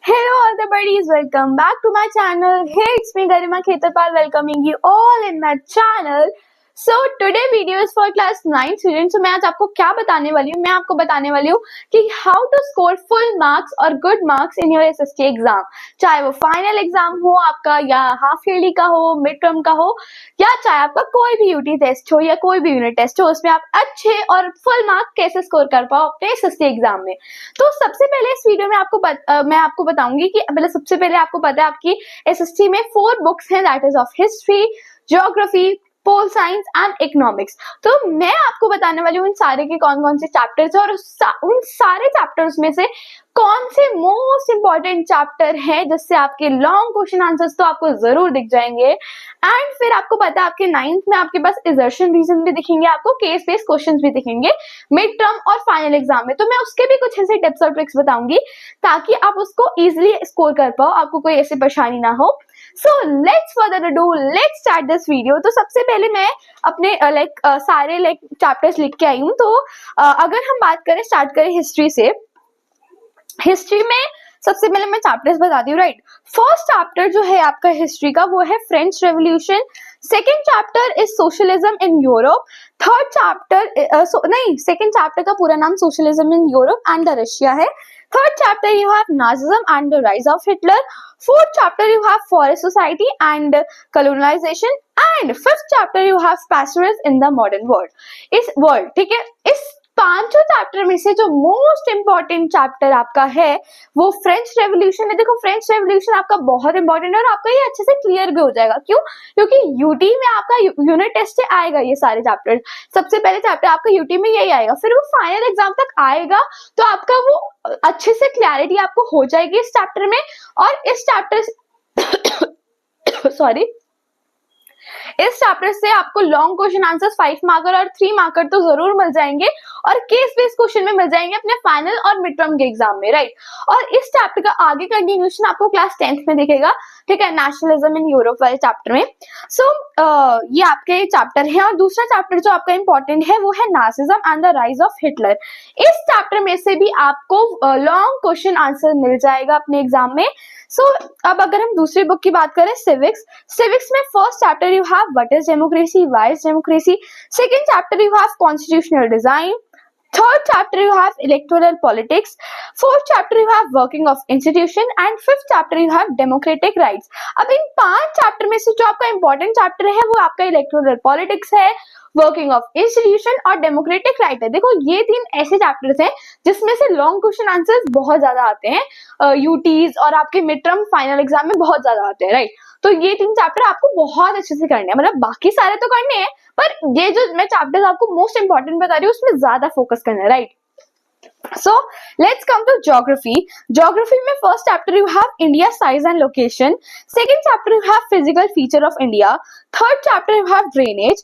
Hello all the buddies, welcome back to my channel. Hey, it's me Garima Khetarpal welcoming you all in my channel. So today video is for class 9 students. So मैं आज आपको क्या बताने वाली हूँ, मैं आपको बताने वाली हूँ कि how to score full marks और good marks in your SST exam. चाहे वो फाइनल एग्जाम हो आपका या हाफ ईयरली का हो, मिड टर्म का हो, या चाहे आपका कोई भी यूटी टेस्ट हो या कोई भी यूनिट टेस्ट हो, उसमें आप अच्छे और फुल मार्क्स कैसे स्कोर कर पाओ अपने SST एग्जाम में। तो सबसे पहले इस वीडियो में मैं आपको बताऊंगी कि पहले सबसे पहले आपको पता है आपकी SST में 4 बुक्स हैं, that is of history, geography, pol science and economics. तो मैं आपको बताने वाली हूँ इन सारे के कौन कौन से चैप्टर्स और उन सारे चैप्टर्स में से कौन से मोस्ट इंपॉर्टेंट चैप्टर है जिससे आपके लॉन्ग क्वेश्चन आंसर्स तो आपको जरूर दिख जाएंगे। एंड फिर आपको पता है आपके 9th में आपके पास असर्शन रीजन भी दिखेंगे, आपको केस बेस्ड क्वेश्चंस भी दिखेंगे मिड टर्म और फाइनल एग्जाम में। तो मैं उसके भी कुछ ऐसे टिप्स और ट्रिक्स बताऊंगी ताकि आप उसको इजिली स्कोर कर पाओ, आपको कोई ऐसी परेशानी ना हो। So let's further ado, let's start this video। तो सबसे पहले मैं अपने सारे चैप्टर्स लिख के आई हूँ। तो अगर हम बात करें, स्टार्ट करें हिस्ट्री से। हिस्ट्री में सबसे पहले मैं चैप्टर्स बताती हूँ, राइट। फर्स्ट चैप्टर जो है आपका हिस्ट्री का वो है French revolution. Second chapter is socialism in Europe. Third chapter second chapter का पूरा नाम socialism in Europe and Russia है। Third chapter you have Nazism and the rise of Hitler. Fourth chapter you have forest society and colonization. And fifth chapter you have pastoralism in the modern world. ठीक है। इस पांचों chapter में से जो most important chapter आपका है वो फ्रेंच रेवोल्यूशन है। देखो फ्रेंच रेवोल्यूशन आपका बहुत इंपॉर्टेंट है और आपका ये अच्छे से क्लियर भी हो जाएगा। क्यों? क्योंकि यूटी में आपका यूनिट टेस्ट से आएगा ये सारे चैप्टर। सबसे पहले चैप्टर आपका यूटी में यही आएगा, फिर वो फाइनल एग्जाम तक आएगा तो आपका वो अच्छे से क्लैरिटी आपको हो जाएगी इस चैप्टर में। और इस चैप्टर सॉरी इस चैप्टर से आपको लॉन्ग क्वेश्चन आंसर्स 5 मार्कर और 3 मार्कर तो जरूर मिल जाएंगे और केस बेस्ड क्वेश्चन में मिल जाएंगे अपने फाइनल और मिड टर्म के एग्जाम में, राइट। और इस चैप्टर का आगे कंटिन्यूएशन आपको क्लास 10th में दिखेगा, ठीक है, नेशनलिज्म इन यूरोप वाले चैप्टर में। सो ये आपके चैप्टर है। और दूसरा चैप्टर जो आपका इंपॉर्टेंट है वो है Nazism and the rise of Hitler. इस चैप्टर में से भी आपको लॉन्ग क्वेश्चन आंसर मिल जाएगा अपने एग्जाम में। अब अगर हम दूसरी बुक की बात करें, सिविक्स में first chapter you have what is democracy, why is democracy. Second chapter you have constitutional design. Third chapter you have electoral politics. Fourth chapter you have working of institution and fifth chapter you have democratic rights। अब इन 5 chapter में से जो आपका important chapter है वो आपका electoral politics है, working of institution और डेमोक्रेटिक राइट है। देखो ये 3 ऐसे चैप्टर्स हैं जिसमें से लॉन्ग क्वेश्चन आंसर्स बहुत ज्यादा आते हैं यूटीज और आपके मिड टर्म फाइनल एग्जाम में बहुत ज्यादा आते हैं, राइट। तो ये 3 चैप्टर आपको बहुत अच्छे से करने हैं, मतलब बाकी सारे तो करने हैं पर ये जो मैं चैप्टर्स आपको मोस्ट इंपॉर्टेंट बता रही हूँ उसमें ज्यादा फोकस करना है, right. So let's come to geography. Geography में first chapter you have India size and location. Second chapter you have physical feature of India. Third chapter you have drainage.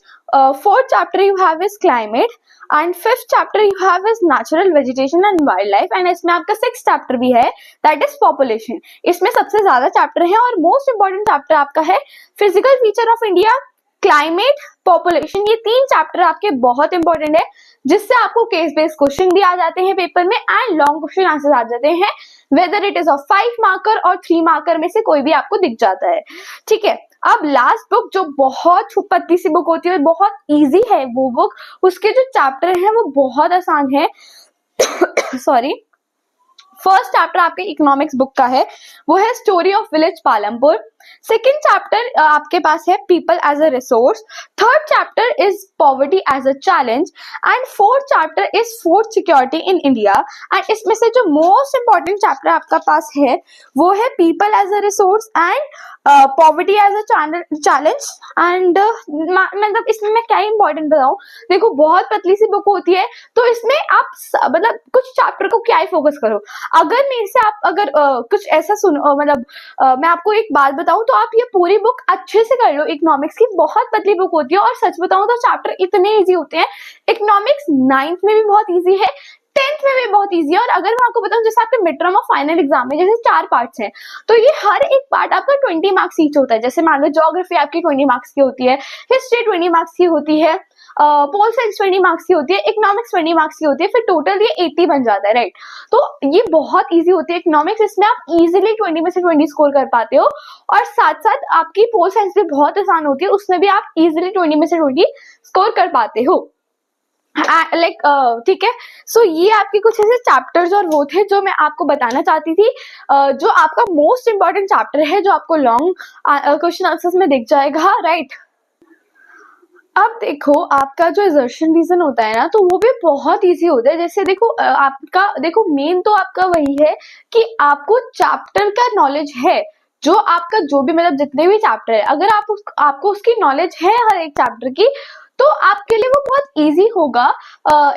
Fourth chapter you have is climate. And fifth chapter you have is natural vegetation and wildlife. And इसमें आपका 6th chapter भी है, that is population. इसमें सबसे ज्यादा chapter है और most important chapter आपका है physical feature of India, climate, population. ये 3 चैप्टर आपके बहुत इंपॉर्टेंट है जिससे आपको केस बेस्ड क्वेश्चन भी आ जाते हैं पेपर में एंड लॉन्ग क्वेश्चन आंसर आ जाते हैं, whether it is of 5 marker और 3 मार्कर में से कोई भी आपको दिख जाता है, ठीक है। अब लास्ट बुक जो बहुत पतली सी बुक होती है, बहुत इजी है वो बुक, उसके जो चैप्टर हैं वो बहुत आसान है सॉरी। फर्स्ट चैप्टर आपके इकोनॉमिक्स बुक का है, वो है story of village Palampur. Second chapter आपके पास है people as a resource. Third chapter is poverty as a challenge and fourth chapter is food security in India. And इसमें से जो मोस्ट इंपॉर्टेंट चैप्टर आपका पास है वो है people as a resource and poverty as a challenge. And मतलब इसमें मैं क्या इंपॉर्टेंट बताऊं, देखो बहुत पतली सी बुक होती है तो इसमें आप मतलब कुछ चैप्टर को क्या ही फोकस करो। अगर मेरे से आप अगर कुछ ऐसा सुनो, मतलब मैं आपको एक बात बताऊं तो आप ये पूरी बुक अच्छे से कर लो। इकोनॉमिक्स की बहुत पतली बुक होती है और सच बताऊं तो चैप्टर इतने इजी होते हैं। इकोनॉमिक्स 9th में भी बहुत इजी है, 10th में भी बहुत इजी है। और अगर मैं आपको बताऊं, जैसे आपके मिड टर्म और फाइनल एग्जाम में जैसे 4 पार्ट्स हैं, तो ये हर एक पार्ट आपका 20 मार्क्स ईच होता है। जैसे मान लो ज्योग्राफी आपकी 20 मार्क्स की होती है, हिस्ट्री 20 मार्क्स की होती है, पोल साइंस 20 मार्क्स की होती है, इकोनॉमिक्स 20 मार्क्स की होती है, फिर टोटल ये 80 बन जाता है, राइट। तो ये बहुत इजी होती है इकोनॉमिक्स, इसमें आप इजीली 20 में से 20 स्कोर कर पाते हो। और साथ साथ आपकी पोल साइंस भी बहुत आसान होती है, उसमें भी आप इजीली 20 में से 20 स्कोर कर पाते हो, लाइक ठीक है। सो ये आपके कुछ ऐसे चैप्टर्स और वो थे जो मैं आपको बताना चाहती थी, जो आपका मोस्ट इंपॉर्टेंट चैप्टर है, जो आपको लॉन्ग क्वेश्चन आंसर्स में दिख जाएगा, राइट। अब देखो आपका जो एजर्शन रीजन होता है ना, तो वो भी बहुत इजी होता है। जैसे देखो आपका देखो मेन तो आपका वही है कि आपको चैप्टर का नॉलेज है, जो आपका जो भी मतलब जितने भी चैप्टर है, अगर आपको उसकी नॉलेज है हर एक चैप्टर की, तो आपके लिए वो बहुत इजी होगा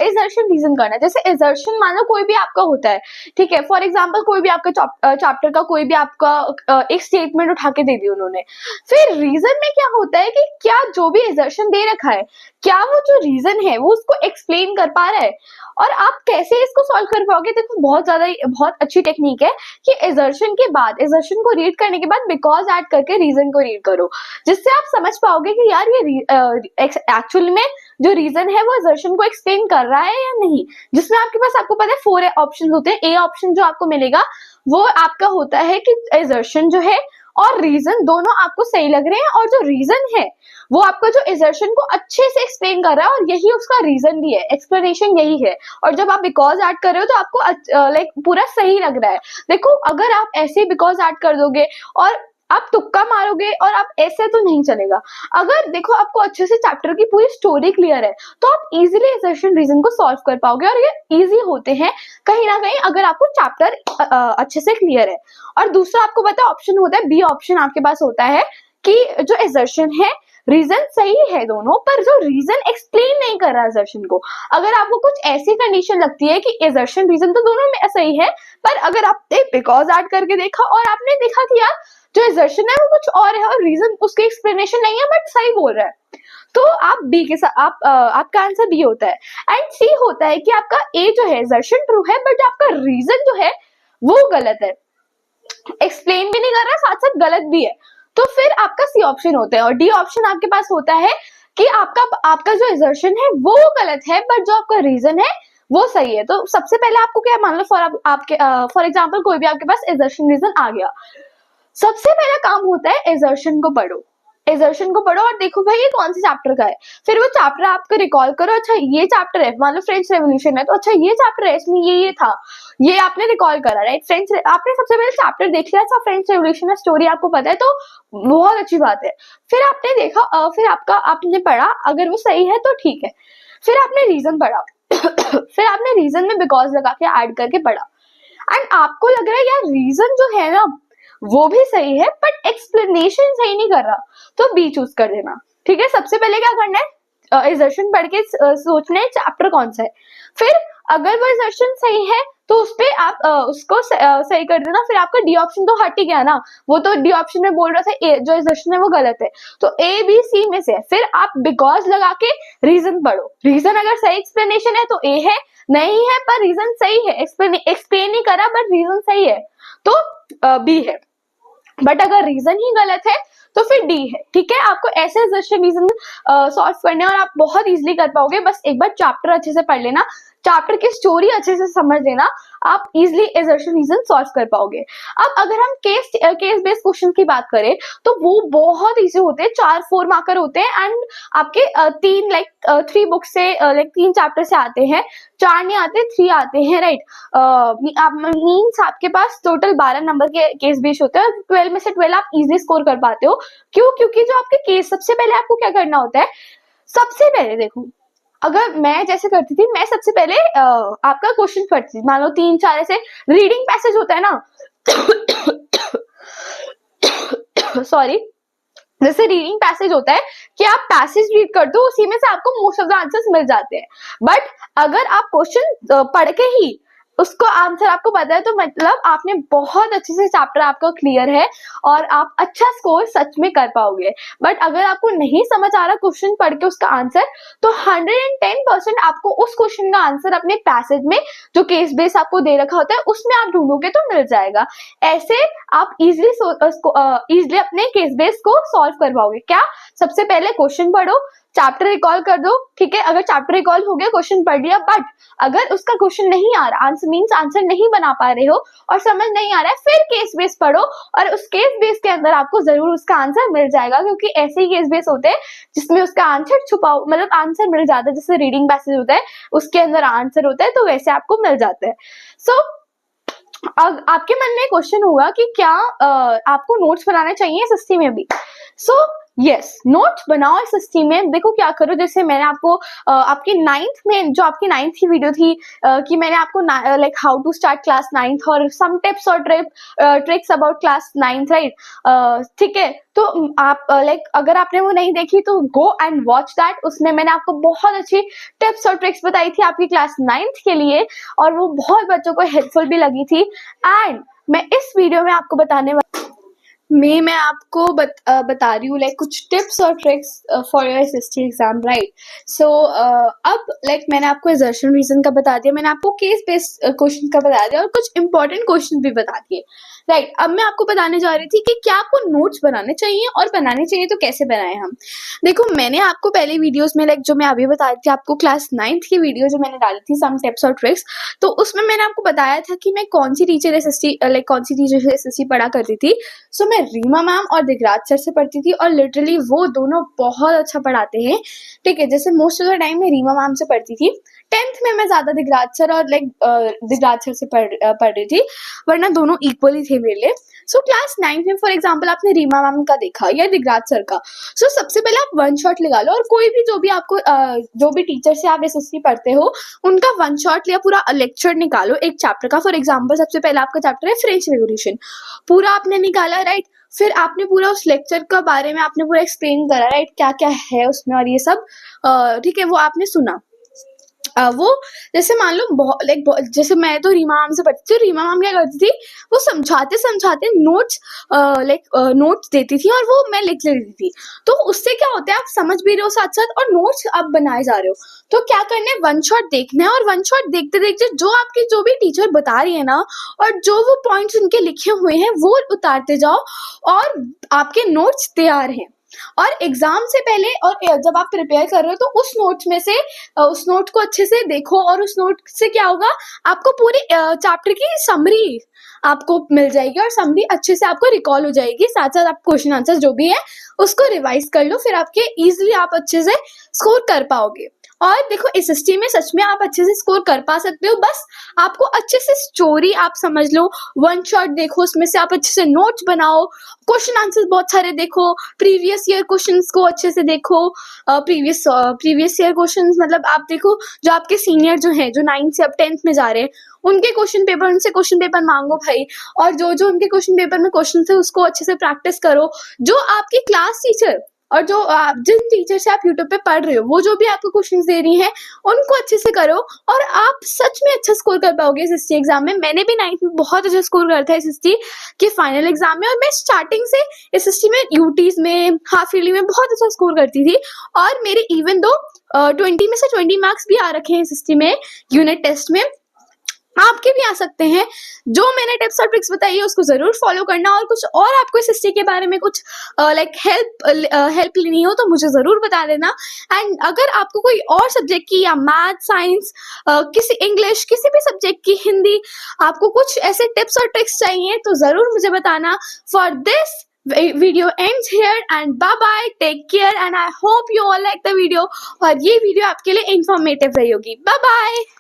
एजर्शन रीजन करना। जैसे एजर्शन मान लो कोई भी आपका होता है, ठीक है, फॉर एग्जांपल कोई भी आपका चैप्टर का कोई भी आपका एक स्टेटमेंट उठा के दे दी उन्होंने, फिर रीजन में क्या होता है कि क्या जो भी एजर्शन दे रखा है, क्या वो जो रीजन है वो उसको एक्सप्लेन कर पा रहा है, और आप कैसे इसको सॉल्व कर पाओगे। देखो बहुत अच्छी टेक्निक है कि एजर्शन के बाद, एजर्शन को रीड करने के बाद बिकॉज ऐड करके रीजन को रीड करो, जिससे आप समझ पाओगे कि यार ये एक्चुअल में जो रीजन है वो एजर्शन को एक्सप्लेन कर रहा है या नहीं। जिसमें आपके पास आपको पता है 4 ऑप्शन होते हैं। ए ऑप्शन जो आपको मिलेगा वो आपका होता है कि एजर्शन जो है और रीजन दोनों आपको सही लग रहे हैं, और जो रीजन है वो आपका जो एजर्शन को अच्छे से एक्सप्लेन कर रहा है, और यही उसका रीजन भी है, एक्सप्लेनेशन यही है। और जब आप बिकॉज ऐड कर रहे हो तो आपको लाइक पूरा सही लग रहा है। देखो अगर आप ऐसे बिकॉज ऐड कर दोगे और आप तुक्का मारोगे और आप ऐसे, तो नहीं चलेगा। अगर देखो आपको अच्छे से चैप्टर की पूरी स्टोरी क्लियर है, तो आप इजीली एजर्शन रीजन को सॉल्व कर पाओगे, और ये इजी होते हैं कहीं ना कहीं अगर आपको चैप्टर अच्छे से क्लियर है। और दूसरा आपको पता ऑप्शन होता है, बी ऑप्शन आपके पास होता है कि जो एजर्शन है, रीजन सही है दोनों, पर जो रीजन एक्सप्लेन नहीं कर रहा एजर्शन को। अगर आपको कुछ ऐसी कंडीशन लगती है कि एजर्शन रीजन तो दोनों में सही है, पर अगर आपने बिकॉज ऐड करके देखा और आपने देखा कि यार जो एजर्शन है वो कुछ और है और रीजन उसकी एक्सप्लेनेशन नहीं है बट सही बोल रहा है, तो आप बी के साथ आपका आंसर बी होता है। एंड सी होता है कि आपका ए जो है एजर्शन ट्रू है, बट आपका रीजन जो है वो गलत है, एक्सप्लेन भी नहीं कर रहा, साथ साथ गलत भी है, तो फिर आपका सी ऑप्शन होता है। और डी ऑप्शन आपके पास होता है कि आपका जो एजर्शन है वो गलत है, बट जो आपका रीजन है वो सही है। तो सबसे पहले आपको क्या, मान लो फॉर एग्जाम्पल कोई भी आपके पास एजर्शन रीजन आ गया, सबसे पहला काम होता है एजर्शन को पढ़ो, एजर्शन को पढ़ो और देखो भाई ये कौन से चैप्टर का है। फिर वो चैप्टर आपको रिकॉल करो, अच्छा ये चैप्टर है, मान लो फ्रेंच रेवोल्यूशन है, तो अच्छा ये चैप्टर है, इसमें ये था, ये आपने रिकॉल करा, राइट। आपने सबसे पहले चैप्टर देख लिया, अच्छा फ्रेंच रेवोल्यूशन में स्टोरी आपको पता है, तो बहुत अच्छी बात है। फिर आपने देखा, फिर आपने पढ़ा, अगर वो सही है तो ठीक है। फिर आपने रीजन पढ़ा फिर आपने रीजन में बिकॉज लगा के ऐड करके पढ़ा, एंड आपको लग रहा है यार रीजन जो है ना वो भी सही है बट एक्सप्लेनेशन सही नहीं कर रहा, तो बी चूज कर देना, ठीक है। सबसे पहले क्या करना है, एजर्शन पढ़ के सोचना है चैप्टर कौन सा है, फिर अगर वो एजर्शन सही है तो उसपे आप उसको सही कर देना। फिर आपका डी ऑप्शन तो हट ही गया ना, वो तो डी ऑप्शन में बोल रहा था ए जो एजर्शन है वो गलत है, तो ए बी सी में से फिर आप बिकॉज लगा के रीजन पढ़ो। रीजन अगर सही एक्सप्लेनेशन है तो ए है, नहीं है पर रीजन सही है, एक्सप्लेन नहीं करा बट रीजन सही है, तो बी है। बट अगर रीजन ही गलत है तो फिर डी है, ठीक है। आपको ऐसे एजर्शन रीजन सॉल्व करने और आप बहुत इजीली कर पाओगे, बस एक बार चैप्टर अच्छे से पढ़ लेना, चैप्टर की स्टोरी अच्छे से समझ लेना, आप इजीली एजर्शन रीजन सॉल्व कर पाओगे। अब अगर हम केस बेस्ड क्वेश्चन की बात करें तो वो बहुत इजी होते हैं, 4 मार्कर होते हैं, एंड आपके 3 बुक से 3 चैप्टर से आते हैं, 4 नहीं आते 3 आते हैं, राइट। मीन्स आपके पास टोटल 12 नंबर के केस बेस्ड होते हैं, 12 में से 12 आप इजीली स्कोर कर पाते हो। क्यों? क्योंकि जो आपके केस, सबसे पहले आपको क्या करना होता है, सबसे पहले देखो अगर मैं जैसे करती थी, मैं सबसे पहले आपका क्वेश्चन पढ़ती थी, मान लो 3-4 ऐसे रीडिंग पैसेज होता है ना सॉरी, जैसे रीडिंग पैसेज होता है कि आप पैसेज रीड कर दो, उसी में से आपको मोस्ट ऑफ द आंसर्स मिल जाते हैं। बट अगर आप क्वेश्चन पढ़ के ही उसको आंसर आपको पता है तो मतलब आपने बहुत अच्छे से चैप्टर आपका क्लियर है और आप अच्छा स्कोर सच में कर पाओगे। बट अगर आपको नहीं समझ आ रहा क्वेश्चन पढ़ के उसका आंसर, तो 110% आपको उस क्वेश्चन का आंसर अपने पैसेज में जो केस बेस आपको दे रखा होता है उसमें आप ढूंढोगे तो मिल जाएगा। ऐसे आप इजिली अपने केस बेस को सॉल्व कर पाओगे। क्या? सबसे पहले क्वेश्चन पढ़ो, चैप्टर रिकॉल कर दो, ठीक है। अगर चैप्टर रिकॉल हो गया, क्वेश्चन पढ़ लिया, बट अगर उसका क्वेश्चन नहीं आ रहा, आंसर नहीं बना पा रहे हो और समझ नहीं आ रहा है, फिर केस बेस पढ़ो और उस केस बेस के अंदर आपको जरूर उसका आंसर मिल जाएगा, क्योंकि ऐसे ही केस बेस होते हैं जिसमें उसका आंसर छुपा, मतलब आंसर मिल जाता है। जैसे रीडिंग पैसेज होता है उसके अंदर आंसर होता है, तो वैसे आपको मिल जाता है। सो अब आपके मन में क्वेश्चन होगा कि क्या आपको नोट्स बनाने चाहिए एसएसटी में भी? सो यस, नोट्स बनाओ एसएसटी में। देखो क्या करो, जैसे मैंने आपको आपकी 9th में जो आपकी 9th की वीडियो थी कि मैंने आपको like how to start class 9th और सम टिप्स और tricks about class 9th, right? ठीक है, तो आप लाइक अगर आपने वो नहीं देखी तो गो एंड वॉच दैट। उसमें मैंने आपको बहुत अच्छी टिप्स और ट्रिक्स बताई थी आपकी क्लास 9th के लिए और वो बहुत बच्चों को हेल्पफुल भी लगी थी। एंड मैं इस वीडियो में आपको मैं आपको बता रही हूँ लाइक कुछ टिप्स और tricks for your SST exam, right? So अब लाइक मैंने आपको एजर्शन रीजन का बता दिया, मैंने आपको केस बेस्ड क्वेश्चन का बता दिया और कुछ इंपॉर्टेंट क्वेश्चन भी बता दिए, राइट? अब मैं आपको बताने जा रही थी कि क्या आपको नोट्स बनाने चाहिए और बनाने चाहिए तो कैसे बनाए हम। देखो, मैंने आपको पहले वीडियोस में लाइक जो मैं अभी बता रही थी आपको क्लास 9th की वीडियो जो मैंने डाली थी सम टिप्स और ट्रिक्स, तो उसमें मैंने आपको बताया था कि मैं कौन सी टीचर एसएसटी पढ़ा करती थी। सो मैं रीमा मैम और दिगराज सर से पढ़ती थी और लिटरली वो दोनों बहुत अच्छा पढ़ाते हैं, ठीक है। जैसे मोस्ट ऑफ द टाइम मैं रीमा मैम से पढ़ती थी, 10th में मैं ज्यादा दिगराज सर और दिगराज सर से पढ़ रही थी, वरना दोनों इक्वली थे मेरे लिए। सो क्लास 9th में फॉर एग्जाम्पल आपने रीमा मैम का देखा या दिगराज सर का, सो सबसे पहले आप वन शॉट लगा लो और कोई भी जो भी टीचर से आप एसएसटी पढ़ते हो उनका वन शॉट या पूरा लेक्चर निकालो एक चैप्टर का। फॉर एग्जाम्पल सबसे पहले आपका चैप्टर है फ्रेंच रेवोल्यूशन, पूरा आपने निकाला, राइट? फिर आपने पूरा उस लेक्चर का बारे में आपने पूरा एक्सप्लेन करा, राइट? क्या क्या है उसमें और ये सब, ठीक है, वो आपने सुना। वो जैसे मान लो जैसे मैं तो रीमा मैम से पढ़ती थी, रीमा मैम क्या करती थी, वो समझाते नोट्स नोट्स देती थी और वो मैं लिख लेती थी। तो उससे क्या होता है, आप समझ भी रहे हो साथ साथ और नोट्स आप बनाए जा रहे हो। तो क्या करना है, वन शॉट देखना है और वन शॉट देखते देखते जो भी टीचर बता रही है ना और जो वो पॉइंट्स उनके लिखे हुए हैं वो उतारते जाओ और आपके नोट्स तैयार हैं। और एग्जाम से पहले और जब आप प्रिपेयर कर रहे हो तो उस नोट्स में से उस नोट को अच्छे से देखो और उस नोट से क्या होगा, आपको पूरी चैप्टर की समरी आपको मिल जाएगी और समरी अच्छे से आपको रिकॉल हो जाएगी। साथ साथ आप क्वेश्चन आंसर जो भी है उसको रिवाइज कर लो, फिर आपके इजीली आप अच्छे से स्कोर कर पाओगे। और देखो, एसएसटी में सच में आप अच्छे से स्कोर कर पा सकते हो, बस आपको अच्छे से स्टोरी आप समझ लो, वन शॉट देखो, उसमें से आप अच्छे से नोट्स बनाओ, क्वेश्चन आंसर बहुत सारे देखो, प्रीवियस ईयर क्वेश्चंस को अच्छे से देखो। प्रीवियस ईयर क्वेश्चंस मतलब आप देखो जो आपके सीनियर जो हैं, जो 9th से अब 10th में जा रहे हैं, उनके क्वेश्चन पेपर, उनसे क्वेश्चन पेपर मांगो भाई, और जो उनके क्वेश्चन पेपर में क्वेश्चन थे उसको अच्छे से प्रैक्टिस करो। जो आपकी क्लास टीचर और जो जिन टीचर से आप यूट्यूब पे पढ़ रहे हो, वो जो भी आपको क्वेश्चंस दे रही हैं उनको अच्छे से करो और आप सच में अच्छा स्कोर कर पाओगे एसएसटी एग्जाम में। मैंने भी 9th में बहुत अच्छा स्कोर करा था एसएसटी के फाइनल एग्जाम में, और मैं स्टार्टिंग से एसएसटी में यूटीज में, हाफ ईयरली में बहुत अच्छा स्कोर करती थी और मेरे इवन दो 20 में से 20 मार्क्स भी आ रखे हैं एसएसटी में यूनिट टेस्ट में, आपके भी आ सकते हैं। जो मैंने टिप्स और ट्रिक्स बताई है उसको जरूर फॉलो करना, और कुछ और आपको इस हिस्ट्री के बारे में कुछ हेल्प लेनी हो तो मुझे जरूर बता देना। एंड अगर आपको कोई और सब्जेक्ट की या मैथ, साइंस, किसी इंग्लिश, किसी भी सब्जेक्ट की, हिंदी, आपको कुछ ऐसे टिप्स और ट्रिक्स चाहिए तो जरूर मुझे बताना। For this video ends here and bye bye, take care and I hope you all like the video और ये वीडियो आपके लिए इंफॉर्मेटिव रही होगी। Bye bye.